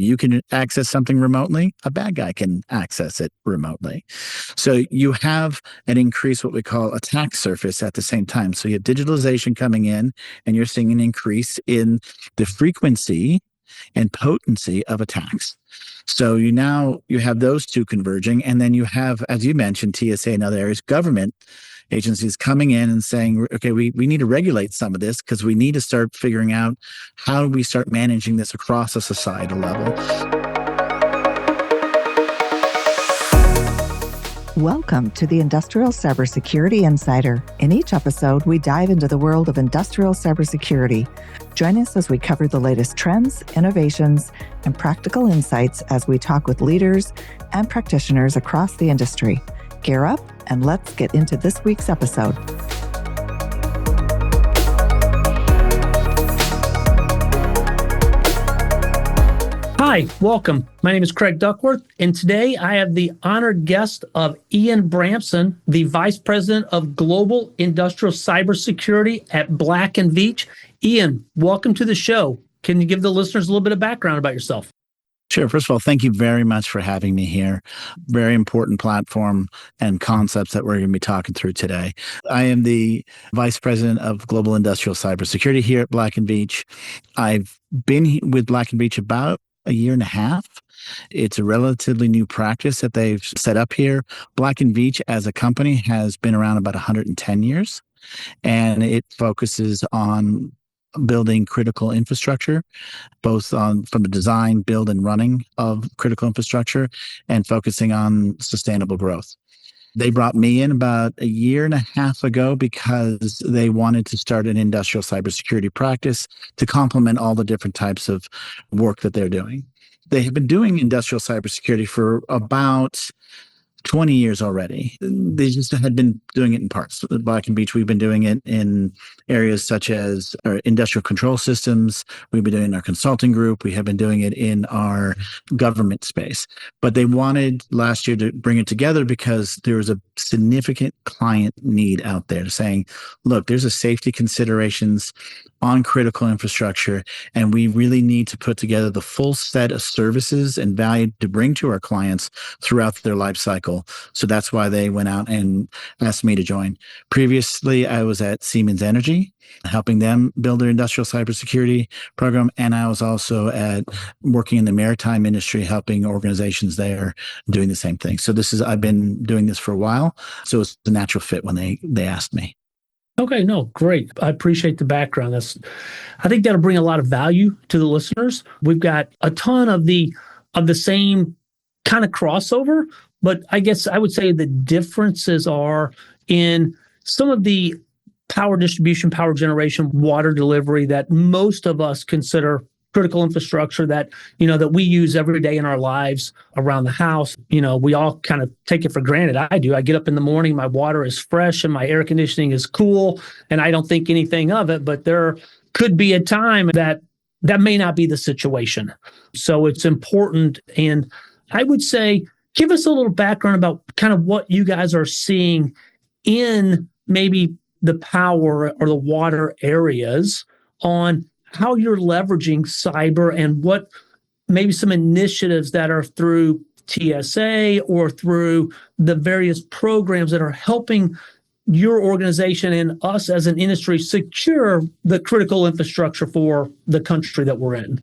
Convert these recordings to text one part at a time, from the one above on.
You can access something remotely, a bad guy can access it remotely. So you have an increase, what we call attack surface at the same time. So you have digitalization coming in, and you're seeing an increase in the frequency and potency of attacks. So you have those two converging, and then you have, as you mentioned, TSA and other areas, government agencies coming in and saying, okay, we need to regulate some of this because we need to start figuring out how do we start managing this across a societal level. Welcome to the Industrial Cybersecurity Insider. In each episode, we dive into the world of industrial cybersecurity. Join us as we cover the latest trends, innovations, and practical insights as we talk with leaders and practitioners across the industry. Gear up and let's get into this week's episode. Hi, welcome. My name is Craig Duckworth, and today I have the honored guest of Ian Bramson, the Vice President of Global Industrial Cybersecurity at Black Veatch. Ian, welcome to the show. Can you give the listeners a little bit of background about yourself? Sure. First of all, thank you very much for having me here. Very important platform and concepts that we're going to be talking through today. I am the Vice President of Global Industrial Cybersecurity here at Black Veatch. I've been with Black Veatch about a year and a half. It's a relatively new practice that they've set up here. Black Veatch as a company has been around about 110 years, and it focuses on building critical infrastructure, both from the design, build, and running of critical infrastructure, and focusing on sustainable growth. They brought me in about a year and a half ago because they wanted to start an industrial cybersecurity practice to complement all the different types of work that they're doing. They have been doing industrial cybersecurity for about 20 years already. They just had been doing it in parts. At Black Veatch, we've been doing it in areas such as our industrial control systems. We've been doing it in our consulting group. We have been doing it in our government space. But they wanted last year to bring it together because there was a significant client need out there saying, look, there's a safety considerations on critical infrastructure, and we really need to put together the full set of services and value to bring to our clients throughout their life cycle. So that's why they went out and asked me to join. Previously, I was at Siemens Energy, helping them build their industrial cybersecurity program. And I was also working in the maritime industry, helping organizations there doing the same thing. So I've been doing this for a while. So it's a natural fit when they asked me. Okay, no, great. I appreciate the background. I think that'll bring a lot of value to the listeners. We've got a ton of the same kind of crossover, but I guess I would say the differences are in some of the power distribution, power generation, water delivery that most of us consider critical infrastructure that we use every day in our lives around the house. We all kind of take it for granted. I do. I get up in the morning, my water is fresh and my air conditioning is cool, and I don't think anything of it, but there could be a time that may not be the situation. So it's important. And I would say, give us a little background about kind of what you guys are seeing in maybe the power or the water areas on how you're leveraging cyber and what maybe some initiatives that are through TSA or through the various programs that are helping your organization and us as an industry secure the critical infrastructure for the country that we're in.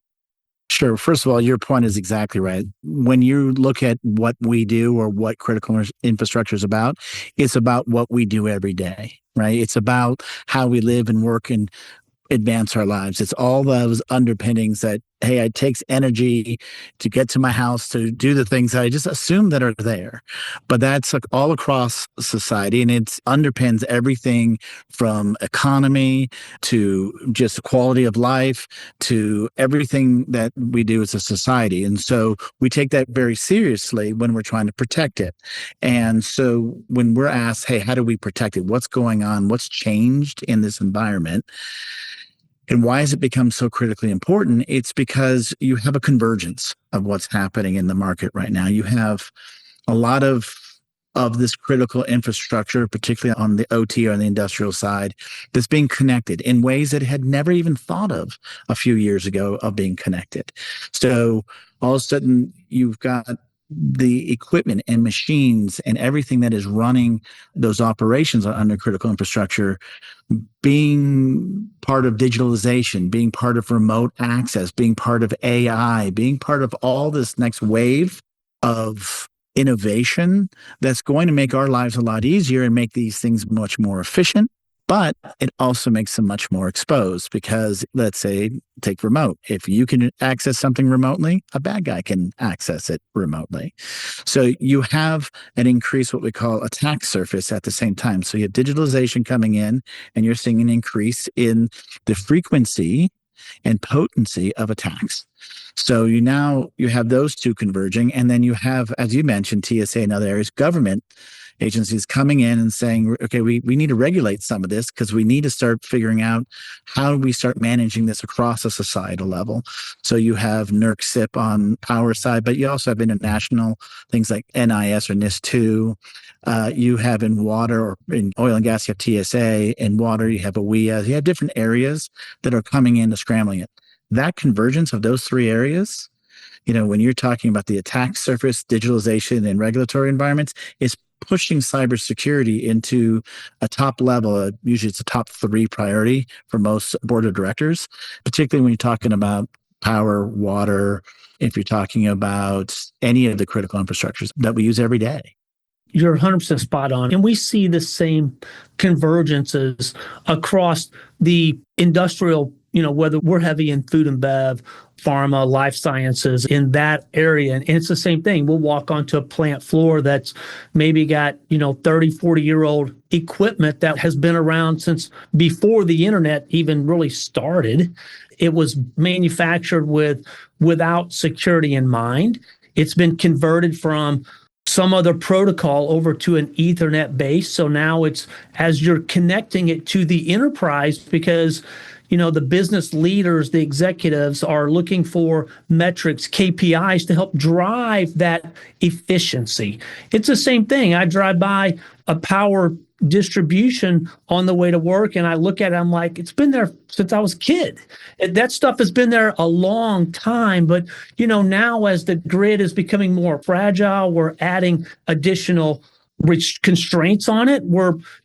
Sure. First of all, your point is exactly right. When you look at what we do or what critical infrastructure is about, it's about what we do every day, right? It's about how we live and work and advance our lives. It's all those underpinnings that, hey, it takes energy to get to my house to do the things that I just assume that are there. But that's like all across society, and it underpins everything from economy to just quality of life to everything that we do as a society. And so we take that very seriously when we're trying to protect it. And so when we're asked, hey, how do we protect it? What's going on? What's changed in this environment? And why has it become so critically important? It's because you have a convergence of what's happening in the market right now. You have a lot of of this critical infrastructure, particularly on the OT or on the industrial side, that's being connected in ways that it had never even thought of a few years ago of being connected. So all of a sudden, you've got the equipment and machines and everything that is running those operations under critical infrastructure being part of digitalization, being part of remote access, being part of AI, being part of all this next wave of innovation that's going to make our lives a lot easier and make these things much more efficient. But it also makes them much more exposed because, let's say, take remote. If you can access something remotely, a bad guy can access it remotely. So you have an increase, what we call attack surface at the same time. So you have digitalization coming in, and you're seeing an increase in the frequency and potency of attacks. So you have those two converging, and then you have, as you mentioned, TSA and other areas, government agencies coming in and saying, okay, we need to regulate some of this because we need to start figuring out how do we start managing this across a societal level. So you have NERC SIP on power side, but you also have international things like NIS or NIS2. You have in water or in oil and gas, you have TSA. In water, you have AWIA. You have different areas that are coming in to scrambling it. That convergence of those three areas, when you're talking about the attack surface, digitalization, and regulatory environments, is pushing cybersecurity into a top level. Usually it's a top 3 priority for most board of directors, particularly when you're talking about power, water, if you're talking about any of the critical infrastructures that we use every day. You're 100% spot on. And we see the same convergences across the industrial, whether we're heavy in food and bev, pharma, life sciences, in that area. And it's the same thing. We'll walk onto a plant floor that's maybe got, 30, 40-year-old equipment that has been around since before the internet even really started. It was manufactured without security in mind. It's been converted from some other protocol over to an Ethernet base. So now it's as you're connecting it to the enterprise, because the business leaders, the executives are looking for metrics, KPIs to help drive that efficiency. It's the same thing. I drive by a power distribution on the way to work and I look at it, I'm like, it's been there since I was a kid. That stuff has been there a long time. But, now as the grid is becoming more fragile, we're adding additional constraints on it.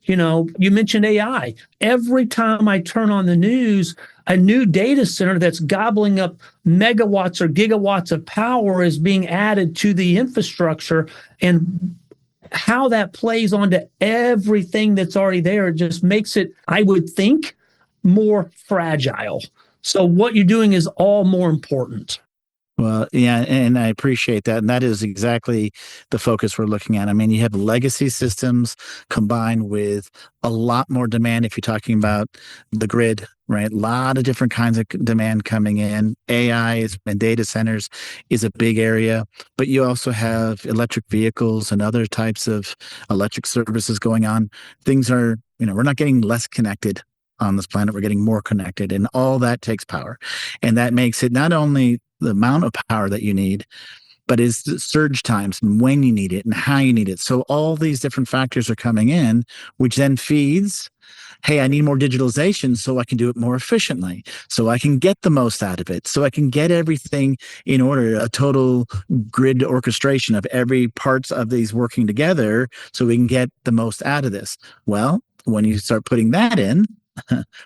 You mentioned AI. Every time I turn on the news, a new data center that's gobbling up megawatts or gigawatts of power is being added to the infrastructure. And how that plays onto everything that's already there just makes it, I would think, more fragile. So what you're doing is all more important. Well, yeah, and I appreciate that. And that is exactly the focus we're looking at. I mean, you have legacy systems combined with a lot more demand if you're talking about the grid, right? A lot of different kinds of demand coming in. AI and data centers is a big area, but you also have electric vehicles and other types of electric services going on. Things are, we're not getting less connected on this planet. We're getting more connected, and all that takes power. And that makes it not only the amount of power that you need, but is the surge times and when you need it and how you need it. So all these different factors are coming in, which then feeds, hey, I need more digitalization so I can do it more efficiently, so I can get the most out of it, so I can get everything in order, a total grid orchestration of every parts of these working together so we can get the most out of this. Well, when you start putting that in,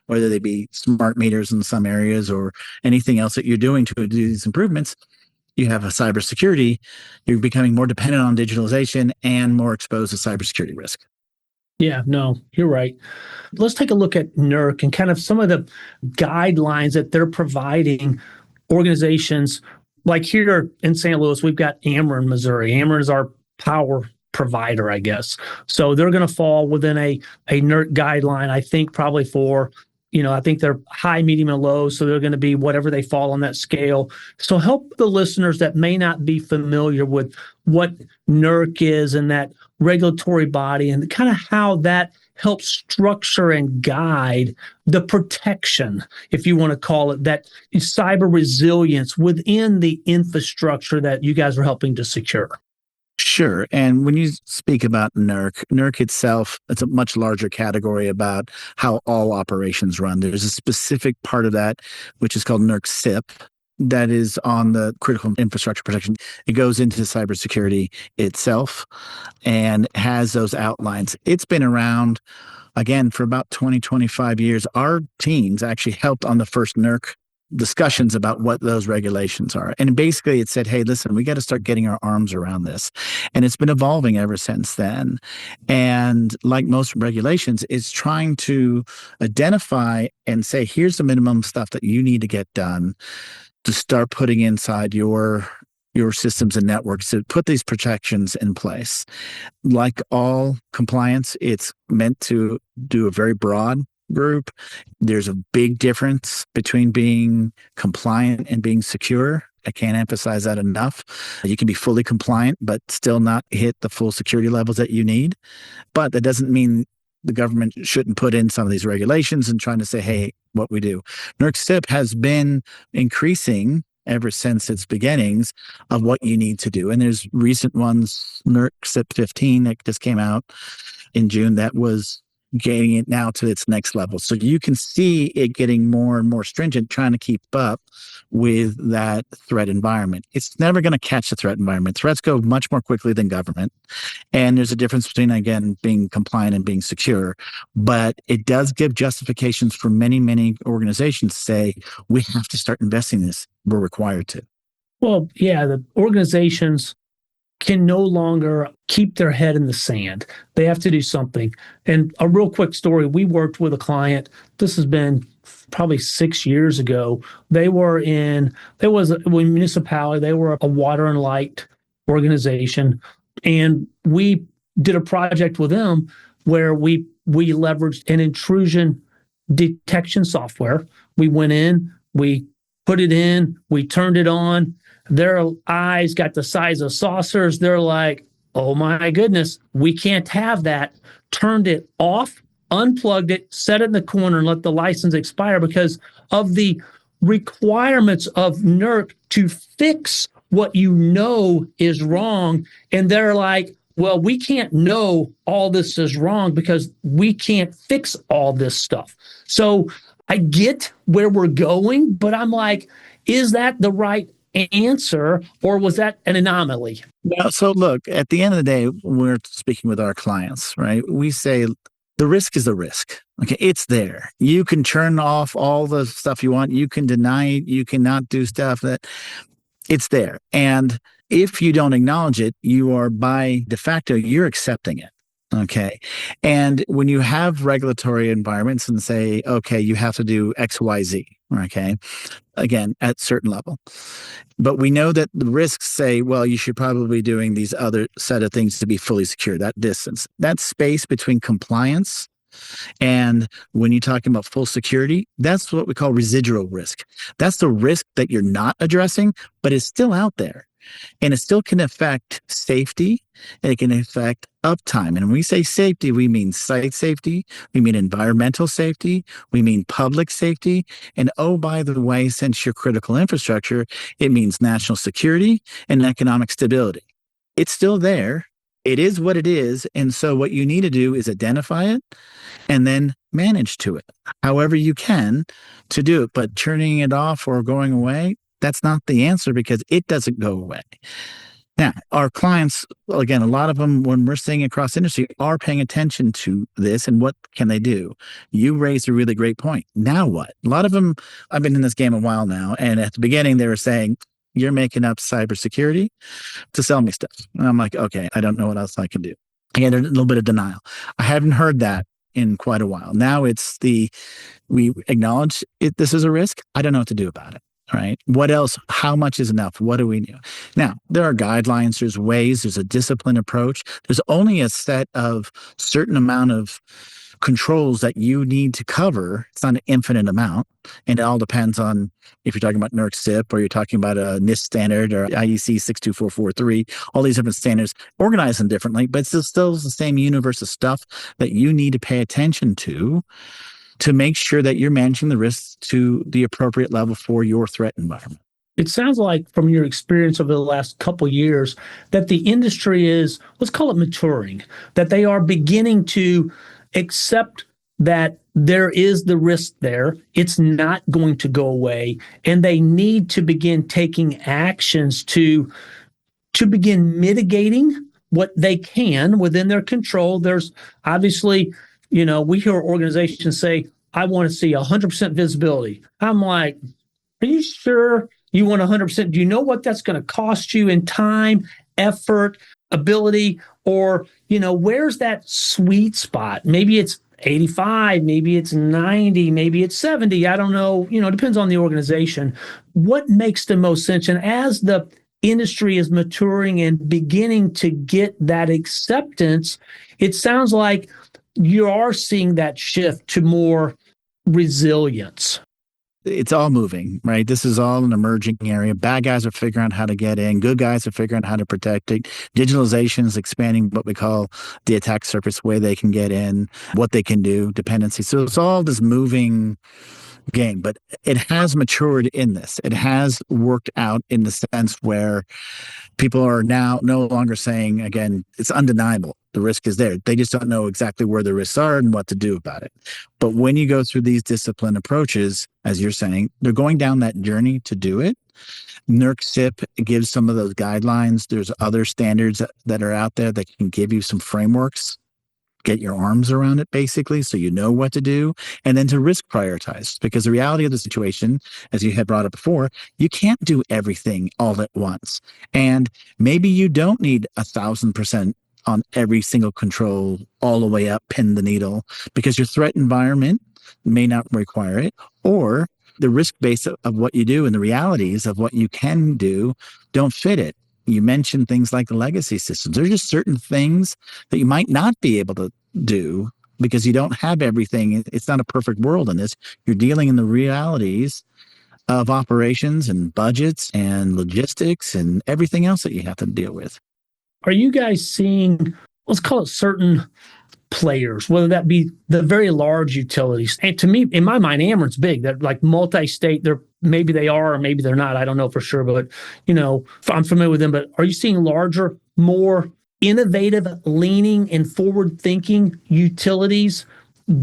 whether they be smart meters in some areas or anything else that you're doing to do these improvements, you have a cybersecurity, you're becoming more dependent on digitalization and more exposed to cybersecurity risk. Yeah, no, you're right. Let's take a look at NERC and kind of some of the guidelines that they're providing organizations. Like here in St. Louis, we've got Ameren, Missouri. Ameren is our power provider, I guess. So they're going to fall within a NERC guideline, I think probably for, I think they're high, medium, and low. So they're going to be whatever they fall on that scale. So help the listeners that may not be familiar with what NERC is and that regulatory body and kind of how that helps structure and guide the protection, if you want to call it, that cyber resilience within the infrastructure that you guys are helping to secure. Sure. And when you speak about NERC itself, it's a much larger category about how all operations run. There's a specific part of that, which is called NERC SIP, that is on the critical infrastructure protection. It goes into cybersecurity itself and has those outlines. It's been around, again, for about 20, 25 years. Our teams actually helped on the first NERC discussions about what those regulations are. And basically it said, hey, listen, we got to start getting our arms around this. And it's been evolving ever since then. And like most regulations, it's trying to identify and say, here's the minimum stuff that you need to get done to start putting inside your systems and networks to put these protections in place. Like all compliance, it's meant to do a very broad group. There's a big difference between being compliant and being secure. I can't emphasize that enough. You can be fully compliant, but still not hit the full security levels that you need. But that doesn't mean the government shouldn't put in some of these regulations and trying to say, hey, what we do. NERC SIP has been increasing ever since its beginnings of what you need to do. And there's recent ones, NERC SIP 15 that just came out in June, that was getting it now to its next level. So you can see it getting more and more stringent, trying to keep up with that threat environment. It's never going to catch the threat environment. Threats go much more quickly than government. And there's a difference between, again, being compliant and being secure. But it does give justifications for many, many organizations to say, we have to start investing in this. We're required to. Well, yeah, the organizations can no longer keep their head in the sand. They have to do something. And a real quick story, we worked with a client. This has been probably 6 years ago. There was a municipality, they were a water and light organization. And we did a project with them where we leveraged an intrusion detection software. We went in, we put it in, we turned it on. Their eyes got the size of saucers. They're like, oh my goodness, we can't have that. Turned it off, unplugged it, set it in the corner, and let the license expire because of the requirements of NERC to fix what you know is wrong. And they're like, well, we can't know all this is wrong because we can't fix all this stuff. So I get where we're going, but I'm like, is that the right answer, or was that an anomaly? Well, so look, at the end of the day, when we're speaking with our clients, right? We say the risk is the risk. Okay, it's there. You can turn off all the stuff you want. You can deny it. You cannot do stuff that it's there. And if you don't acknowledge it, you are by de facto, you're accepting it. Okay. And when you have regulatory environments and say, okay, you have to do X, Y, Z. Okay. Again, at certain level. But we know that the risks say, well, you should probably be doing these other set of things to be fully secure. That distance, that space between compliance and when you're talking about full security, that's what we call residual risk. That's the risk that you're not addressing, but it's still out there. And it still can affect safety, and it can affect uptime. And when we say safety, we mean site safety, we mean environmental safety, we mean public safety. And oh, by the way, since you're critical infrastructure, it means national security and economic stability. It's still there. It is what it is. And so what you need to do is identify it and then manage to it, however you can to do it. But turning it off or going away, that's not the answer because it doesn't go away. Now, our clients, again, a lot of them, when we're seeing across industry, are paying attention to this and what can they do? You raised a really great point. Now what? A lot of them, I've been in this game a while now, and at the beginning they were saying, you're making up cybersecurity to sell me stuff. And I'm like, okay, I don't know what else I can do. I get a little bit of denial. I haven't heard that in quite a while. Now it's we acknowledge this is a risk. I don't know what to do about it. Right? What else? How much is enough? What do we do? Now, there are guidelines, there's ways, there's a disciplined approach. There's only a set of certain amount of controls that you need to cover. It's not an infinite amount. And it all depends on if you're talking about NERC SIP or you're talking about a NIST standard or IEC 62443, all these different standards, organize them differently, but it's still the same universe of stuff that you need to pay attention to make sure that you're managing the risks to the appropriate level for your threat environment. It sounds like from your experience over the last couple of years that the industry is, let's call it maturing, that they are beginning to accept that there is the risk there. It's not going to go away. And they need to begin taking actions to begin mitigating what they can within their control. There's obviously, we hear organizations say, I want to see 100% visibility. I'm like, are you sure you want 100%? Do you know what that's going to cost you in time, effort, ability? Or, where's that sweet spot? Maybe it's 85, maybe it's 90, maybe it's 70. I don't know. It depends on the organization. What makes the most sense? And as the industry is maturing and beginning to get that acceptance, it sounds like you are seeing that shift to more resilience. It's all moving, right? This is all an emerging area. Bad guys are figuring out how to get in. Good guys are figuring out how to protect it. Digitalization is expanding what we call the attack surface, where they can get in, what they can do, dependency. So it's all this moving game, but it has matured in this. It has worked out in the sense where people are now no longer saying, again, it's undeniable. The risk is there. They just don't know exactly where the risks are and what to do about it. But when you go through these disciplined approaches, as you're saying, they're going down that journey to do it. NERC CIP gives some of those guidelines. There's other standards that are out there that can give you some frameworks, get your arms around it, basically, so you know what to do, and then to risk prioritize. Because the reality of the situation, as you had brought up before, you can't do everything all at once. And maybe you don't need 1,000% on every single control all the way up, pin the needle, because your threat environment may not require it, or the risk base of what you do and the realities of what you can do don't fit it. You mentioned things like the legacy systems. There's just certain things that you might not be able to do because you don't have everything. It's not a perfect world in this. You're dealing in the realities of operations and budgets and logistics and everything else that you have to deal with. Are you guys seeing, let's call it certain players, whether that be the very large utilities? And to me, in my mind, Ameren's big. They're like multi-state. Maybe they are, or maybe they're not. I don't know for sure, but I'm familiar with them. But are you seeing larger, more innovative, leaning, and forward-thinking utilities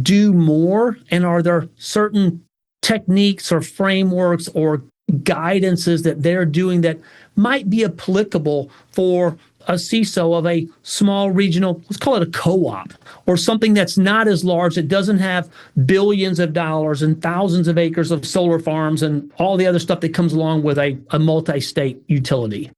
do more? And are there certain techniques or frameworks or guidances that they're doing that might be applicable for a CISO of a small regional, let's call it a co-op, or something that's not as large, that doesn't have billions of dollars and thousands of acres of solar farms and all the other stuff that comes along with a multi-state utility?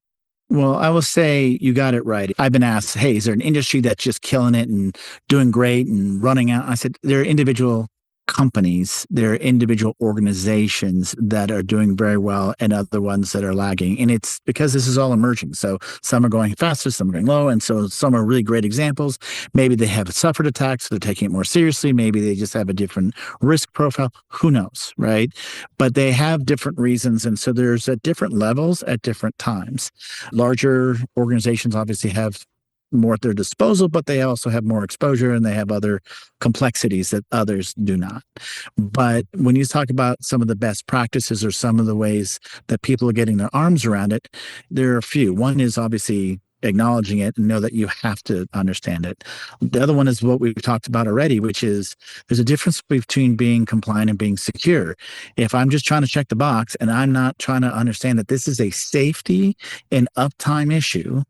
Well, I will say you got it right. I've been asked, hey, is there an industry that's just killing it and doing great and running out? I said, there are individual companies, there are individual organizations that are doing very well and other ones that are lagging. And it's because this is all emerging. So some are going faster, some are going low. And so some are really great examples. Maybe they have suffered attacks, so they're taking it more seriously. Maybe they just have a different risk profile. Who knows, right? But they have different reasons. And so there's at different levels at different times. Larger organizations obviously have more at their disposal, but they also have more exposure and they have other complexities that others do not. But when you talk about some of the best practices or some of the ways that people are getting their arms around it, there are a few. One is obviously acknowledging it and know that you have to understand it. The other one is what we've talked about already, which is there's a difference between being compliant and being secure. If I'm just trying to check the box and I'm not trying to understand that this is a safety and uptime issue,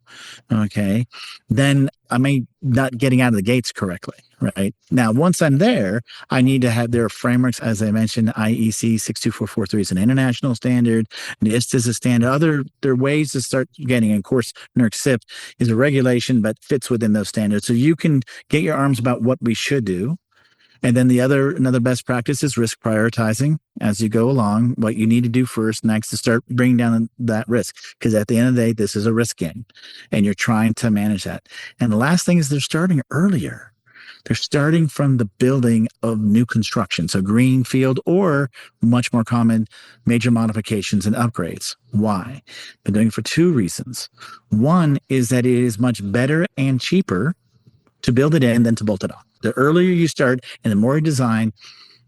okay, then I may not getting out of the gates correctly, right? Now, once I'm there, I need to have their frameworks. As I mentioned, IEC 62443 is an international standard. NIST is a standard. There are ways to start getting, and of course, NERC CIP is a regulation, but fits within those standards. So you can get your arms about what we should do. And then another best practice is risk prioritizing as you go along, what you need to do first, next to start bringing down that risk. Because at the end of the day, this is a risk game and you're trying to manage that. And the last thing is they're starting earlier. They're starting from the building of new construction. So greenfield, or much more common, major modifications and upgrades. Why? They're doing it for two reasons. One is that it is much better and cheaper to build it in than to bolt it on. The earlier you start and the more you design,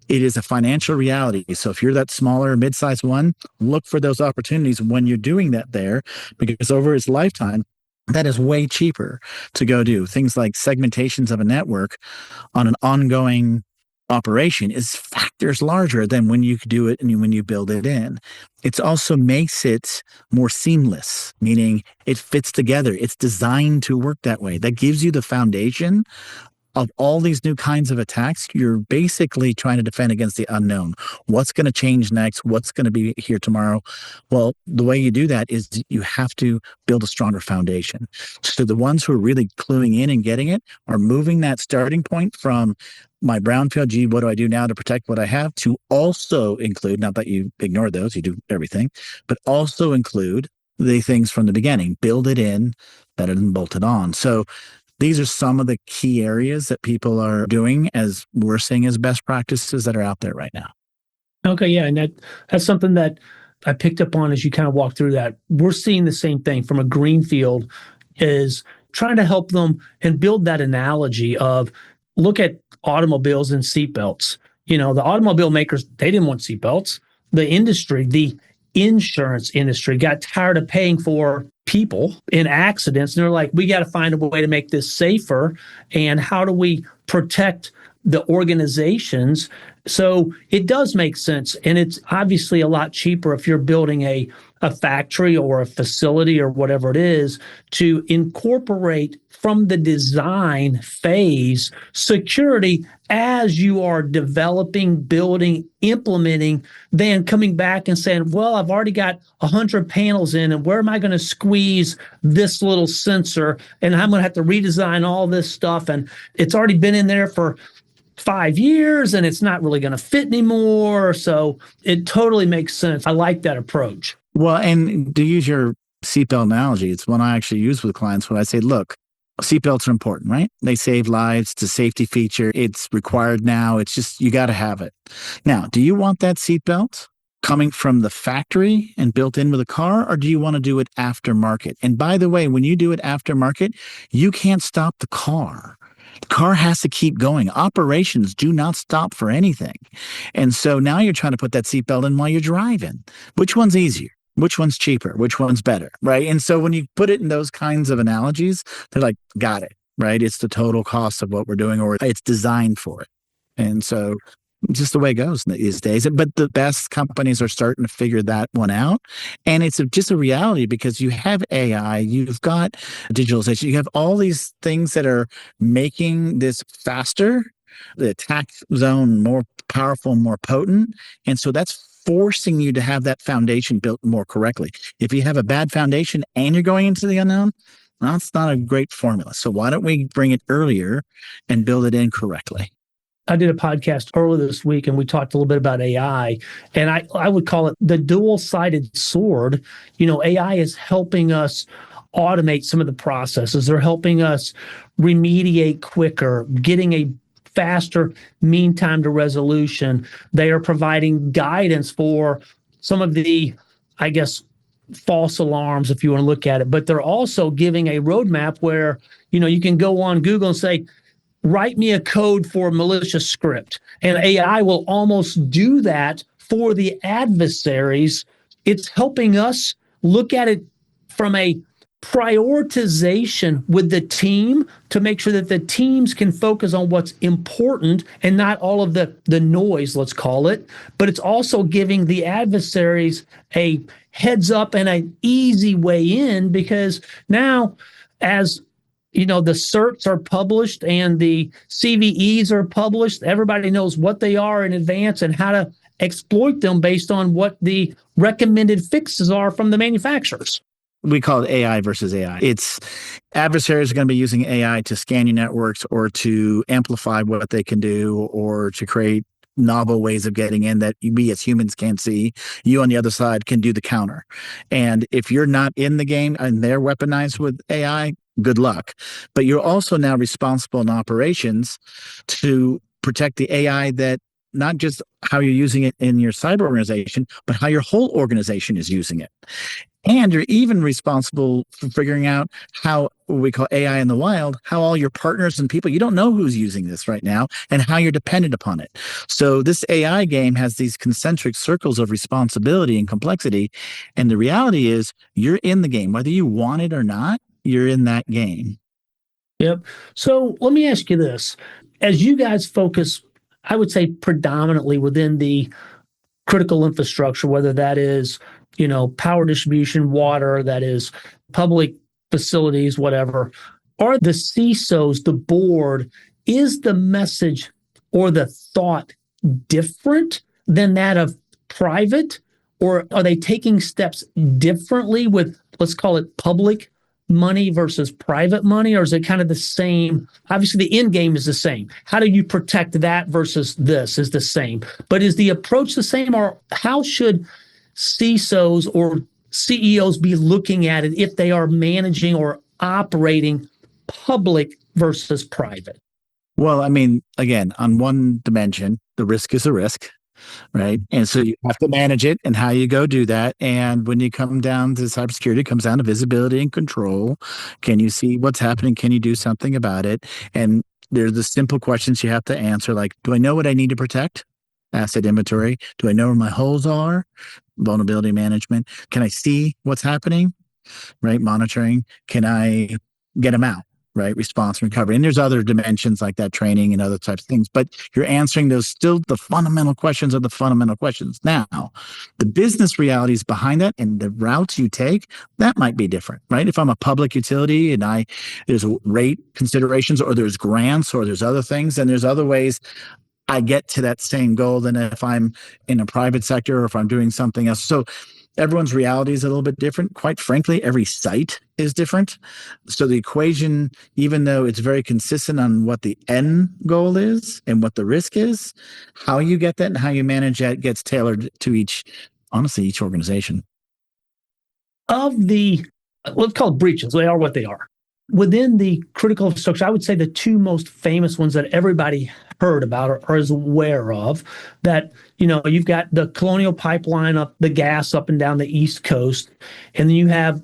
It is a financial reality. So if you're that smaller, mid-sized one, look for those opportunities when you're doing that there, because over its lifetime, that is way cheaper to go do. Things like segmentations of a network on an ongoing operation is factors larger than when you do it and when you build it in. It also makes it more seamless, meaning it fits together. It's designed to work that way. That gives you the foundation of all these new kinds of attacks. You're basically trying to defend against the unknown. What's going to change next? What's going to be here tomorrow? Well, the way you do that is you have to build a stronger foundation. So the ones who are really cluing in and getting it are moving that starting point from my brownfield, gee, what do I do now to protect what I have, to also include, not that you ignore those, you do everything, but also include the things from the beginning, build it in, better than bolt it on. So these are some of the key areas that people are doing, as we're seeing as best practices that are out there right now. Okay, yeah, and that's something that I picked up on as you kind of walk through that. We're seeing the same thing from a greenfield, is trying to help them and build that analogy of, look at automobiles and seatbelts. The automobile makers, they didn't want seatbelts. The industry, the insurance industry, got tired of paying for people in accidents. And they're like, we got to find a way to make this safer. And how do we protect the organizations? So it does make sense. And it's obviously a lot cheaper if you're building a factory or a facility or whatever it is, to incorporate from the design phase security as you are developing, building, implementing, then coming back and saying, well, I've already got 100 panels in, and where am I going to squeeze this little sensor? And I'm going to have to redesign all this stuff. And it's already been in there for 5 years and it's not really going to fit anymore. So it totally makes sense. I like that approach. Well, and to use your seatbelt analogy, it's one I actually use with clients when I say, look, seatbelts are important, right? They save lives. It's a safety feature. It's required now. It's just, you got to have it. Now, do you want that seatbelt coming from the factory and built in with a car, or do you want to do it aftermarket? And by the way, when you do it aftermarket, you can't stop the car. The car has to keep going. Operations do not stop for anything. And so now you're trying to put that seatbelt in while you're driving. Which one's easier? Which one's cheaper? Which one's better? Right. And so when you put it in those kinds of analogies, they're like, got it. Right. It's the total cost of what we're doing, or it's designed for it. And so just the way it goes these days. But the best companies are starting to figure that one out. And it's just a reality, because you have AI, you've got digitalization, you have all these things that are making this faster, the attack zone more powerful, more potent. And so that's forcing you to have that foundation built more correctly. If you have a bad foundation and you're going into the unknown, that's not a great formula. So why don't we bring it earlier and build it in correctly? I did a podcast earlier this week and we talked a little bit about AI, and I would call it the dual-sided sword. AI is helping us automate some of the processes. They're helping us remediate quicker, getting a faster mean time to resolution. They are providing guidance for some of the, I guess, false alarms, if you want to look at it. But they're also giving a roadmap where, you can go on Google and say, write me a code for a malicious script. And AI will almost do that for the adversaries. It's helping us look at it from a prioritization with the team to make sure that the teams can focus on what's important and not all of the noise, let's call it. But it's also giving the adversaries a heads up and an easy way in, because now, as the certs are published and the CVEs are published, everybody knows what they are in advance and how to exploit them based on what the recommended fixes are from the manufacturers. We call it AI versus AI. It's adversaries are going to be using AI to scan your networks or to amplify what they can do, or to create novel ways of getting in that we as humans can't see. You on the other side can do the counter. And if you're not in the game and they're weaponized with AI, good luck. But you're also now responsible in operations to protect the AI, that not just how you're using it in your cyber organization, but how your whole organization is using it. And you're even responsible for figuring out how what we call AI in the wild, how all your partners and people, you don't know who's using this right now and how you're dependent upon it. So this AI game has these concentric circles of responsibility and complexity. And the reality is you're in the game, whether you want it or not, you're in that game. Yep. So let me ask you this. As you guys focus, I would say predominantly within the critical infrastructure, whether that is, power distribution, water, that is public facilities, whatever, are the CISOs, the board, is the message or the thought different than that of private? Or are they taking steps differently with, let's call it public money versus private money? Or is it kind of the same? Obviously, the end game is the same. How do you protect that versus this is the same? But is the approach the same? Or how should CISOs or CEOs be looking at it if they are managing or operating public versus private? Well, I mean, again, on one dimension, the risk is a risk, right? And so you have to manage it and how you go do that. And when you come down to cybersecurity, it comes down to visibility and control. Can you see what's happening? Can you do something about it? And there's the simple questions you have to answer, like, do I know what I need to protect? Asset inventory. Do I know where my holes are? Vulnerability management. Can I see what's happening? Right? Monitoring. Can I get them out? Right? Response and recovery. And there's other dimensions like that, training and other types of things, but you're answering those still the fundamental questions are the fundamental questions. Now, the business realities behind that and the routes you take, that might be different, right? If I'm a public utility and there's rate considerations or there's grants or there's other things, and there's other ways I get to that same goal than if I'm in a private sector or if I'm doing something else. So everyone's reality is a little bit different. Quite frankly, every site is different. So the equation, even though it's very consistent on what the end goal is and what the risk is, how you get that and how you manage that gets tailored to each organization. Of the, let's call it breaches, they are what they are. Within the critical infrastructure, I would say the two most famous ones that everybody heard about or is aware of, that, you've got the Colonial Pipeline up, the gas up and down the East Coast. And then you have,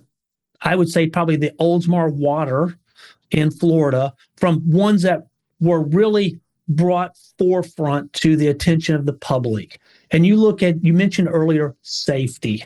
I would say, probably the Oldsmar water in Florida, from ones that were really brought forefront to the attention of the public. And you mentioned earlier, safety.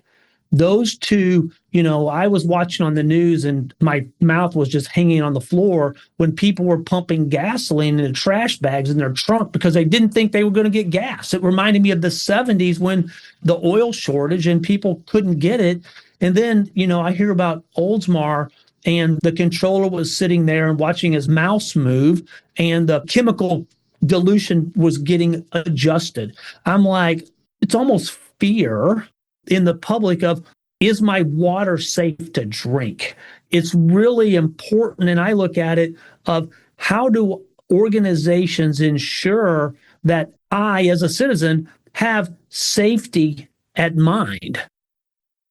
Those two, I was watching on the news and my mouth was just hanging on the floor when people were pumping gasoline in trash bags in their trunk because they didn't think they were going to get gas. It reminded me of the 70s when the oil shortage and people couldn't get it. And then, I hear about Oldsmar and the controller was sitting there and watching his mouse move and the chemical dilution was getting adjusted. I'm like, it's almost fear in the public of, is my water safe to drink? It's really important. And I look at it of how do organizations ensure that I, as a citizen, have safety at mind?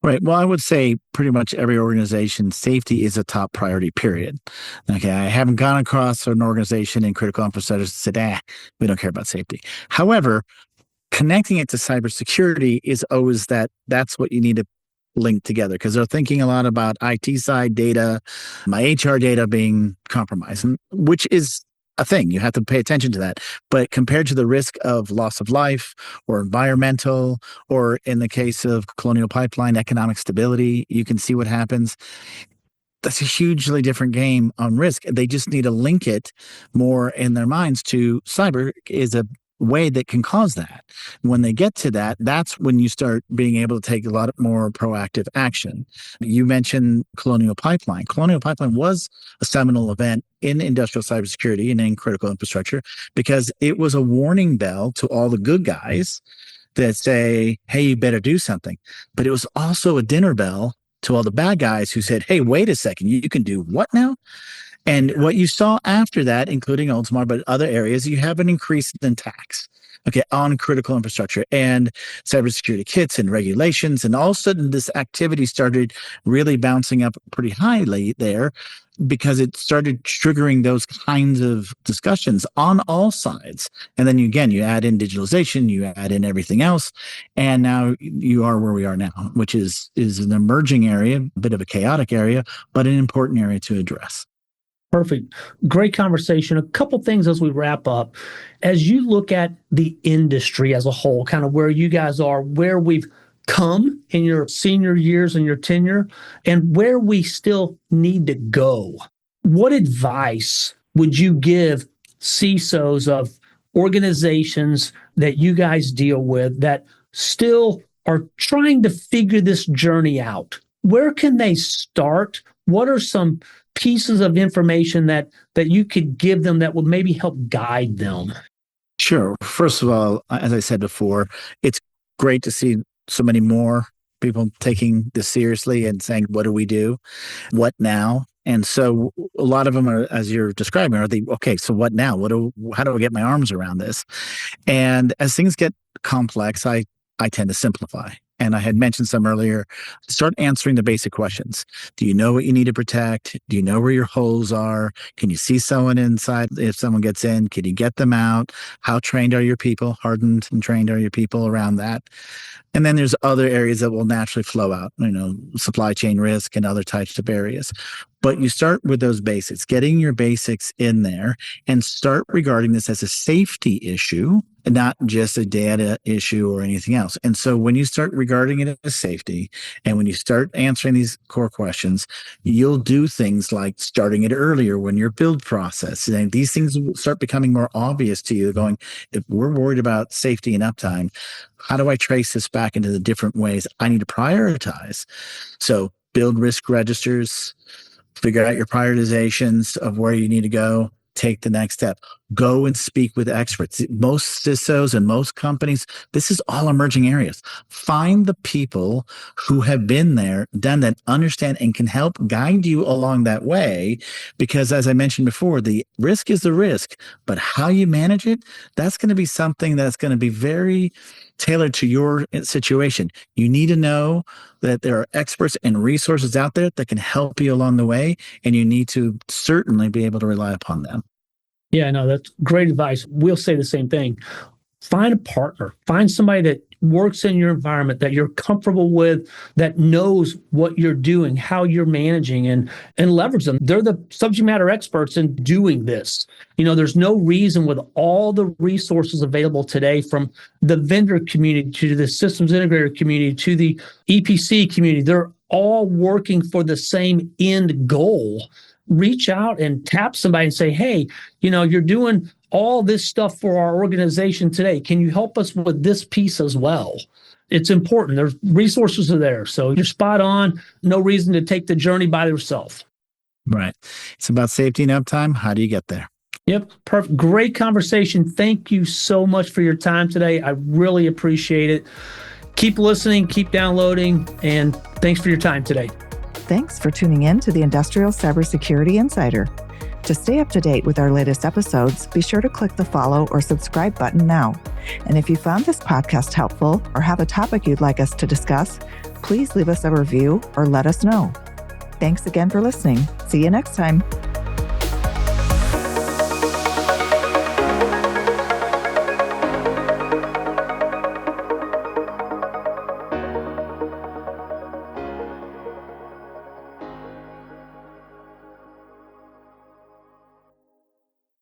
Right. Well, I would say pretty much every organization, safety is a top priority, period. Okay. I haven't gone across an organization in critical infrastructure that said, we don't care about safety. However, connecting it to cybersecurity is always that's what you need to link together, because they're thinking a lot about IT side data, my HR data being compromised, which is a thing. You have to pay attention to that. But compared to the risk of loss of life or environmental, or in the case of Colonial Pipeline, economic stability, you can see what happens. That's a hugely different game on risk. They just need to link it more in their minds to cyber is a way that can cause that. When they get to that, that's when you start being able to take a lot more proactive action. You mentioned Colonial Pipeline. Colonial Pipeline was a seminal event in industrial cybersecurity and in critical infrastructure because it was a warning bell to all the good guys that say, hey, you better do something. But it was also a dinner bell to all the bad guys who said, hey, wait a second, you can do what now? And what you saw after that, including Oldsmar, but other areas, you have an increase in attacks. okay, on critical infrastructure and cybersecurity kits and regulations. And all of a sudden, this activity started really bouncing up pretty highly there because it started triggering those kinds of discussions on all sides. And then you add in digitalization, you add in everything else, and now you are where we are now, which is an emerging area, a bit of a chaotic area, but an important area to address. Perfect. Great conversation. A couple things as we wrap up. As you look at the industry as a whole, kind of where you guys are, where we've come in your senior years and your tenure, and where we still need to go, what advice would you give CISOs of organizations that you guys deal with that still are trying to figure this journey out? Where can they start? What are some pieces of information that you could give them that would maybe help guide them? Sure. First of all, as I said before, it's great to see so many more people taking this seriously and saying, what do we do? What now? And so a lot of them are, as you're describing, okay, so what now? How do I get my arms around this? And as things get complex, I tend to simplify. And I had mentioned some earlier, start answering the basic questions. Do you know what you need to protect? Do you know where your holes are? Can you see someone inside if someone gets in? Can you get them out? How trained are your people? Hardened and trained are your people around that? And then there's other areas that will naturally flow out, supply chain risk and other types of areas. But you start with those basics, getting your basics in there, and start regarding this as a safety issue, and not just a data issue or anything else. And so when you start regarding it as safety, and when you start answering these core questions, you'll do things like starting it earlier when your build process. And these things will start becoming more obvious to you, going, if we're worried about safety and uptime, how do I trace this back into the different ways I need to prioritize? So build risk registers, figure out your prioritizations of where you need to go, take the next step. Go and speak with experts. Most CISOs and most companies, this is all emerging areas. Find the people who have been there, done that, understand, and can help guide you along that way. Because as I mentioned before, the risk is the risk, but how you manage it, that's going to be something that's going to be very tailored to your situation. You need to know that there are experts and resources out there that can help you along the way, and you need to certainly be able to rely upon them. Yeah, no, that's great advice. We'll say the same thing. Find a partner. Find somebody that works in your environment that you're comfortable with, that knows what you're doing, how you're managing, and leverage them. They're the subject matter experts in doing this. There's no reason, with all the resources available today, from the vendor community to the systems integrator community to the EPC community, they're all working for the same end goal. Reach out and tap somebody and say, hey, you're doing all this stuff for our organization today. Can you help us with this piece as well? It's important. There's resources are there. So you're spot on. No reason to take the journey by yourself. Right. It's about safety and uptime. How do you get there? Yep. Perfect. Great conversation. Thank you so much for your time today. I really appreciate it. Keep listening, keep downloading, and thanks for your time today. Thanks for tuning in to the Industrial Cybersecurity Insider. To stay up to date with our latest episodes, be sure to click the follow or subscribe button now. And if you found this podcast helpful or have a topic you'd like us to discuss, please leave us a review or let us know. Thanks again for listening. See you next time.